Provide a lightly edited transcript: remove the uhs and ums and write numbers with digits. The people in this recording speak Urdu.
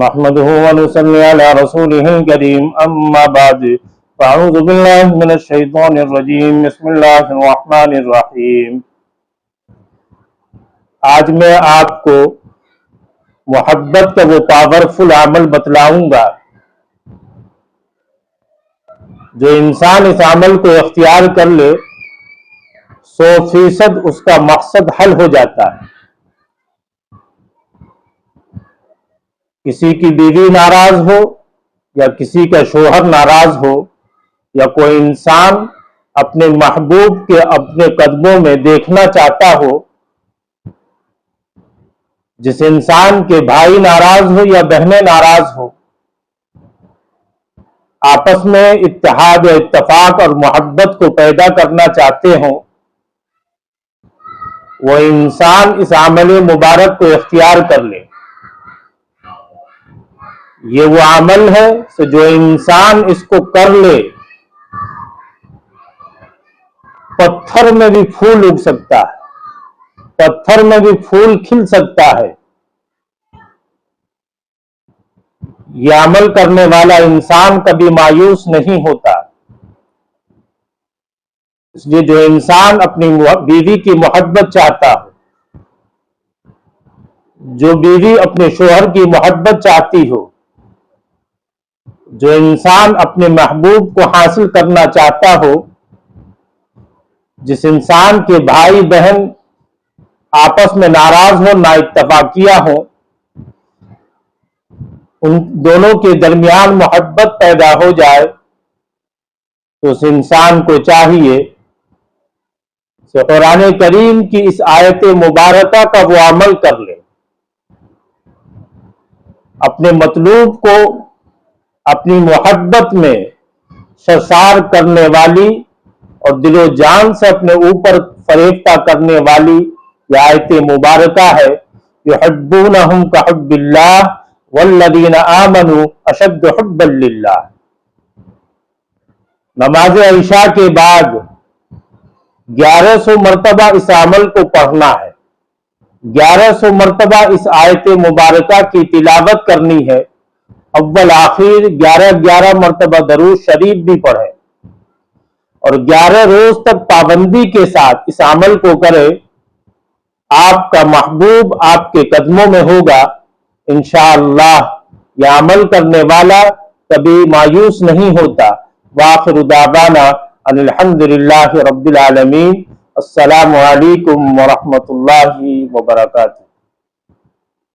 نحمده ونصلي على رسوله الكريم اما بعد فاعوذ بالله من الشیطان الرجیم بسم اللہ الرحمن الرحیم۔ آج میں آپ کو محبت کا وہ پاورفل عمل بتلاؤں گا جو انسان اس عمل کو اختیار کر لے 100% اس کا مقصد حل ہو جاتا ہے۔ کسی کی بیوی ناراض ہو یا کسی کا شوہر ناراض ہو یا کوئی انسان اپنے محبوب کے اپنے قدموں میں دیکھنا چاہتا ہو، جس انسان کے بھائی ناراض ہو یا بہنیں ناراض ہو، آپس میں اتحاد و اتفاق اور محبت کو پیدا کرنا چاہتے ہوں، وہ انسان اس عمل مبارک کو اختیار کر لے۔ یہ وہ عمل ہے کہ جو انسان اس کو کر لے پتھر میں بھی پھول اگ سکتا ہے، پتھر میں بھی پھول کھل سکتا ہے۔ یہ عمل کرنے والا انسان کبھی مایوس نہیں ہوتا۔ اس لیے جو انسان اپنی بیوی کی محبت چاہتا ہو، جو بیوی اپنے شوہر کی محبت چاہتی ہو، جو انسان اپنے محبوب کو حاصل کرنا چاہتا ہو، جس انسان کے بھائی بہن آپس میں ناراض ہو، نا اتفاقیہ ہو، ان دونوں کے درمیان محبت پیدا ہو جائے، تو اس انسان کو چاہیے کہ قرآن کریم کی اس آیت مبارکہ کا وہ عمل کر لے، اپنے مطلوب کو اپنی محبت میں سرشار کرنے والی اور دل و جان سے اپنے اوپر فریفتہ کرنے والی یہ آیت مبارکہ ہے۔ یحبونہم کحب اللہ والذین آمنوا اشد حبا للہ۔ نماز عشاء کے بعد 1100 مرتبہ اس عمل کو پڑھنا ہے، 1100 مرتبہ اس آیت مبارکہ کی تلاوت کرنی ہے، اول آخر 11 مرتبہ درود شریف بھی پڑھے اور 11 روز تک پابندی کے ساتھ اس عمل کو کرے۔ آپ کا محبوب آپ کے قدموں میں ہوگا انشاءاللہ۔ یہ عمل کرنے والا کبھی مایوس نہیں ہوتا۔ وآخر دعوانا ان الحمدللہ رب العالمین۔ السلام علیکم ورحمۃ اللہ وبرکاتہ۔